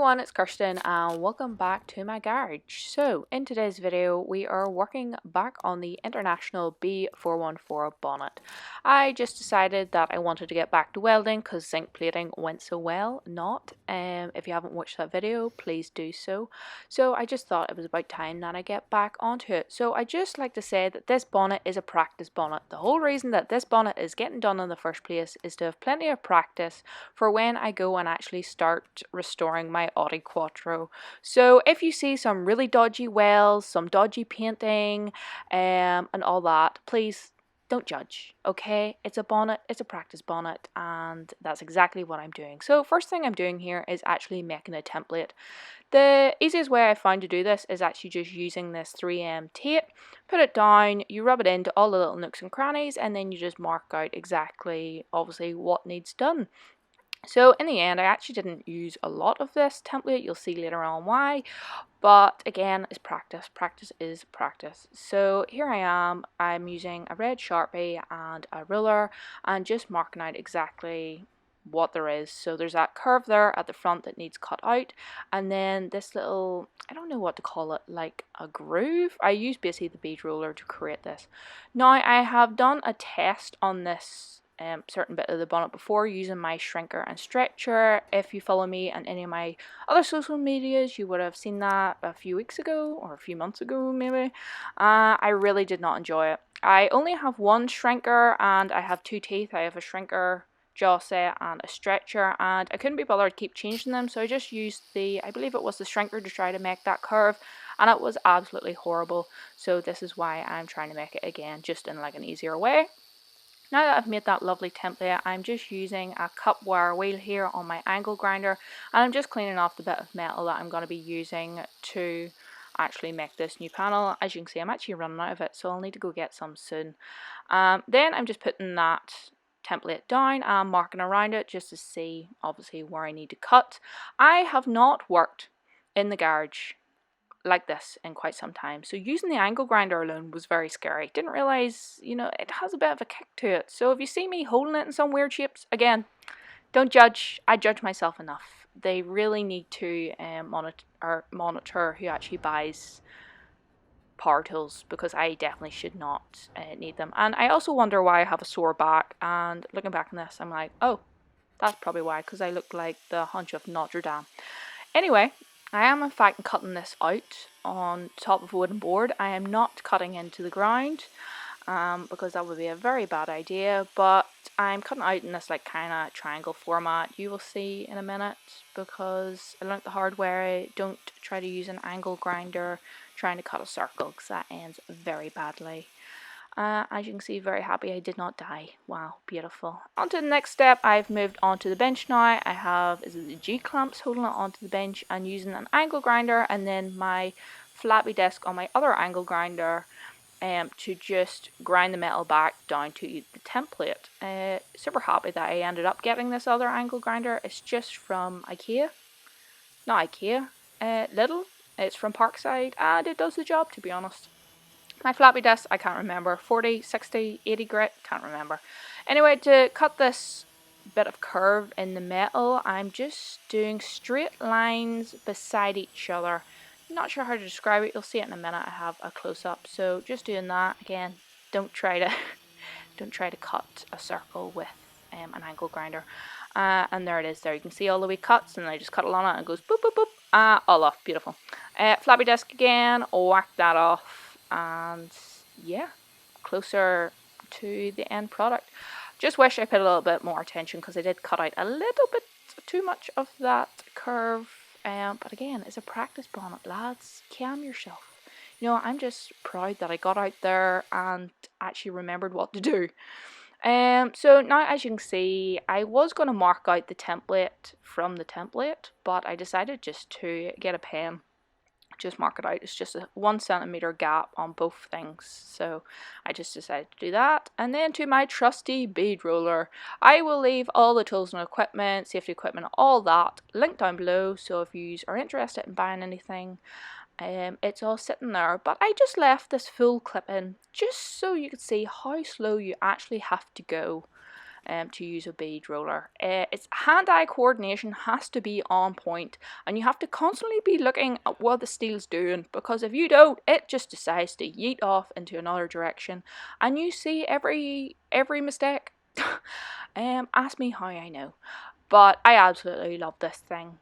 everyone, it's Kirsten and welcome back to my garage. So in today's video we are working back on the International B414 bonnet. I just decided that I wanted to get back to welding because zinc plating went so well. If you haven't watched that video, please do so. So I just thought it was about time that I get back onto it. So I just like to say that this bonnet is a practice bonnet. The whole reason that this bonnet is getting done in the first place is to have plenty of practice for when I go and actually start restoring my Audi Quattro. So if you see some really dodgy welds, some dodgy painting, and all that, please don't judge, okay? It's a bonnet, it's a practice bonnet, and that's exactly what I'm doing. So first thing I'm doing here is actually making a template. The easiest way I found to do this is actually just using this 3M tape. Put it down, you rub it into all the little nooks and crannies, and then you just mark out exactly, obviously, what needs done. So in the end, I actually didn't use a lot of this template. You'll see later on why. But again, it's practice. Practice is practice. So here I am. I'm using a red Sharpie and a ruler and just marking out exactly what there is. So there's that curve there at the front that needs cut out, and then this little, I don't know what to call it, like a groove. I use basically the bead roller to create this. Now I have done a test on this certain bit of the bonnet before using my shrinker and stretcher. If you follow me on any of my other social medias, you would have seen that a few weeks ago or a few months ago maybe. I really did not enjoy it. I only have one shrinker and I have two teeth. I have a shrinker jaw set and a stretcher, and I couldn't be bothered to keep changing them, so I just used I believe it was the shrinker to try to make that curve, and it was absolutely horrible. So this is why I'm trying to make it again, just in like an easier way. Now that I've made that lovely template, I'm just using a cup wire wheel here on my angle grinder, and I'm just cleaning off the bit of metal that I'm going to be using to actually make this new panel. As you can see, I'm actually running out of it, so I'll need to go get some soon. Then I'm just putting that template down and marking around it just to see obviously where I need to cut. I have not worked in the garage like this in quite some time, so using the angle grinder alone was very scary. Didn't realize, it has a bit of a kick to it. So if you see me holding it in some weird shapes, again, don't judge. I judge myself enough. They really need to monitor who actually buys power tools, because I definitely should not need them. And I also wonder why I have a sore back, and looking back on this I'm like, oh, that's probably why, because I look like the hunch of Notre Dame. Anyway, I am in fact cutting this out on top of a wooden board. I am not cutting into the ground because that would be a very bad idea, but I'm cutting out in this like kind of triangle format. You will see in a minute, because I learned the hard way. Don't try to use an angle grinder trying to cut a circle, because that ends very badly. As you can see, very happy I did not die. Wow, beautiful. On to the next step. I've moved onto the bench now. I have the G-clamps holding it onto the bench and using an angle grinder, and then my flappy disc on my other angle grinder to just grind the metal back down to the template. Super happy that I ended up getting this other angle grinder. It's just from IKEA. Not IKEA, Lidl. It's from Parkside, and it does the job, to be honest. My flappy disc, I can't remember, 40, 60, 80 grit, can't remember. Anyway, to cut this bit of curve in the metal, I'm just doing straight lines beside each other. Not sure how to describe it, you'll see it in a minute. I have a close-up, so just doing that. Again, don't try to cut a circle with an angle grinder. And there it is. There you can see all the wee cuts, and I just cut along it and it goes boop boop boop. All off, beautiful. Flappy disc again, whack that off. And yeah, closer to the end product. Just wish I paid a little bit more attention, because I did cut out a little bit too much of that curve. But again, it's a practice bonnet, lads. Calm yourself. I'm just proud that I got out there and actually remembered what to do. So now, as you can see, I was going to mark out the template from the template, but I decided just to get a pen, just mark it out. It's just a 1 centimeter gap on both things, so I just decided to do that. And then to my trusty bead roller. I will leave all the tools and equipment, safety equipment, all that linked down below, so if you are interested in buying anything, it's all sitting there. But I just left this full clip in just so you could see how slow you actually have to go to use a bead roller. Its hand-eye coordination has to be on point, and you have to constantly be looking at what the steel's doing, because if you don't, it just decides to yeet off into another direction, and you see every mistake. Ask me how I know, but I absolutely love this thing.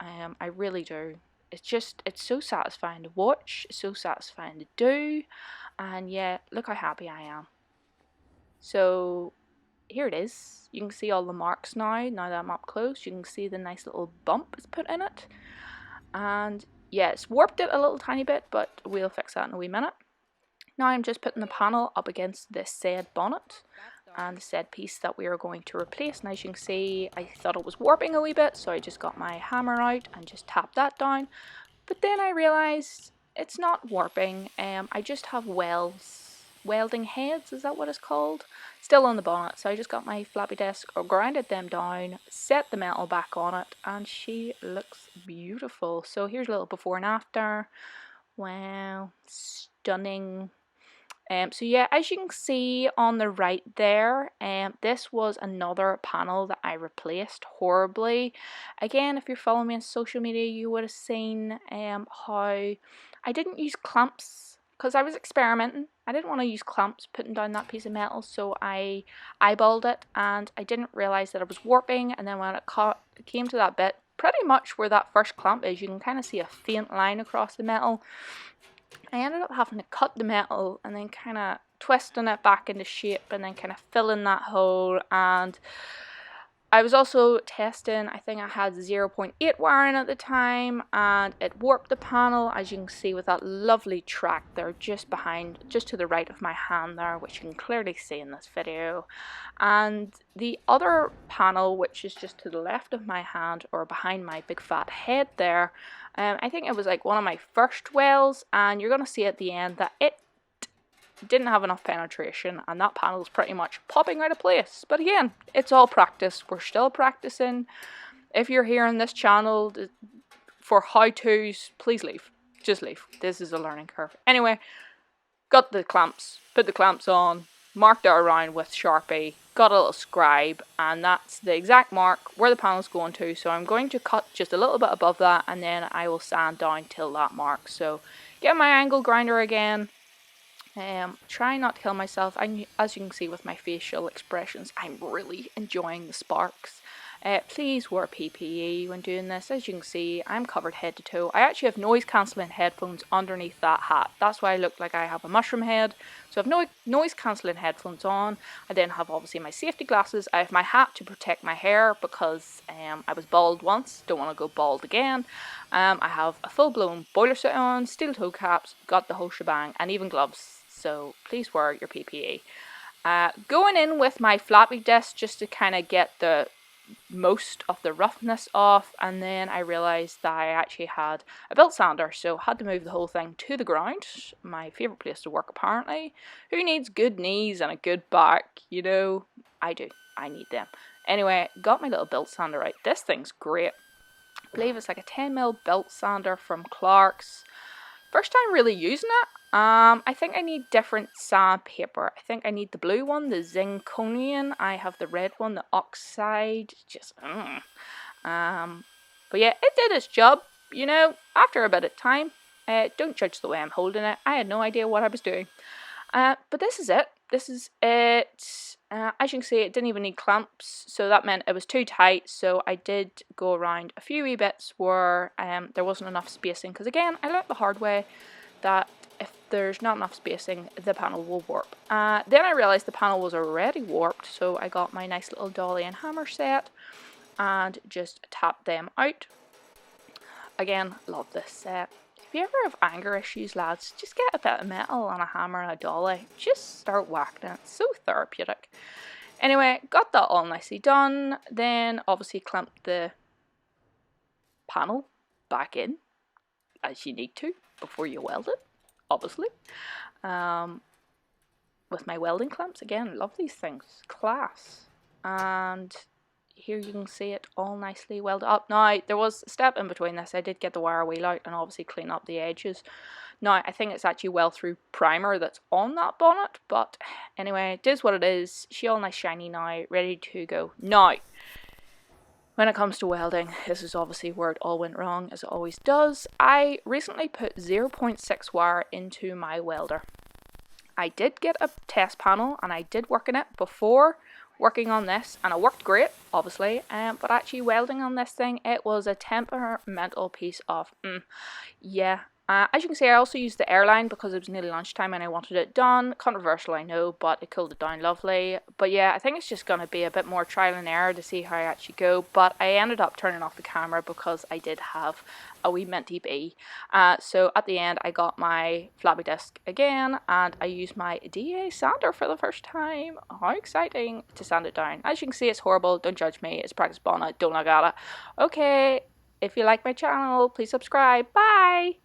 I really do. It's so satisfying to watch, it's so satisfying to do, and yeah, look how happy I am. So here it is. You can see all the marks now that I'm up close. You can see the nice little bump it's put in it. And yeah, it's warped it a little tiny bit, but we'll fix that in a wee minute. Now I'm just putting the panel up against this said bonnet and the said piece that we are going to replace. And as you can see, I thought it was warping a wee bit, so I just got my hammer out and just tapped that down. But then I realised it's not warping. I just have welding heads, is that what it's called? Still on the bonnet, so I just got my floppy disk, or grinded them down, set the metal back on it, and she looks beautiful. So here's a little before and after. Wow, stunning. So yeah, as you can see on the right there, this was another panel that I replaced horribly. Again, if you're following me on social media, you would have seen how I didn't use clamps because I was experimenting. I didn't want to use clamps putting down that piece of metal, so I eyeballed it, and I didn't realize that it was warping. And then when it came to that bit, pretty much where that first clamp is, you can kind of see a faint line across the metal. I ended up having to cut the metal and then kind of twisting it back into shape and then kind of filling that hole. And I was also testing, I think I had 0.8 wiring at the time, and it warped the panel, as you can see with that lovely track there just to the right of my hand there, which you can clearly see in this video. And the other panel, which is just to the left of my hand, or behind my big fat head there, I think it was like one of my first welds, and you're going to see at the end that it didn't have enough penetration, and that panel is pretty much popping out of place. But again, it's all practice. We're still practicing. If you're here on this channel for how-tos, please leave. Just leave. This is a learning curve. Anyway, got the clamps, put the clamps on, marked it around with Sharpie, got a little scribe, and that's the exact mark where the panel's going to. So I'm going to cut just a little bit above that, and then I will sand down till that mark. So get my angle grinder again. Try not to kill myself. As you can see with my facial expressions, I'm really enjoying the sparks. Please wear PPE when doing this. As you can see, I'm covered head to toe. I actually have noise cancelling headphones underneath that hat. That's why I look like I have a mushroom head. So I have noise cancelling headphones on. I then have obviously my safety glasses. I have my hat to protect my hair because I was bald once. Don't want to go bald again. I have a full-blown boiler suit on, steel toe caps, got the whole shebang, and even gloves. So please wear your PPE. Going in with my floppy disk just to kind of get the most of the roughness off, and then I realised that I actually had a belt sander, so had to move the whole thing to the ground. My favourite place to work apparently. Who needs good knees and a good back? You know, I do. I need them. Anyway, got my little belt sander out. This thing's great. I believe it's like a 10mm belt sander from Clark's. First time really using it. I think I need different sandpaper. I think I need the blue one, the Zirconian. I have the red one, the Oxide. But yeah, it did its job, you know, after a bit of time. Don't judge the way I'm holding it. I had no idea what I was doing. But this is it. This is it. As you can see, it didn't even need clamps, so that meant it was too tight. So I did go around a few wee bits where there wasn't enough spacing. Because again, I learned the hard way that if there's not enough spacing, the panel will warp. Then I realised the panel was already warped, so I got my nice little dolly and hammer set and just tapped them out. Again, love this set. If you ever have anger issues, lads, just get a bit of metal and a hammer and a dolly. Just start whacking it. It's so therapeutic. Anyway, got that all nicely done. Then obviously clamped the panel back in as you need to before you weld it, obviously. With my welding clamps, again, love these things. Class. And here you can see it all nicely welded up. Now, there was a step in between this. I did get the wire wheel out and obviously clean up the edges. Now, I think it's actually well through primer that's on that bonnet, but anyway, it is what it is. She all nice shiny now, ready to go. Now, when it comes to welding, this is obviously where it all went wrong, as it always does. I recently put 0.6 wire into my welder. I did get a test panel and I did work in it before working on this, and it worked great, obviously, but actually welding on this thing, it was a temperamental piece of yeah. As you can see, I also used the airline because it was nearly lunchtime and I wanted it done. Controversial, I know, but it cooled it down lovely. But yeah, I think it's just going to be a bit more trial and error to see how I actually go. But I ended up turning off the camera because I did have a wee minty bee. So at the end, I got my floppy disk again and I used my DA sander for the first time. How exciting to sand it down. As you can see, it's horrible. Don't judge me. It's practice bonnet. Don't look at it. Okay, if you like my channel, please subscribe. Bye!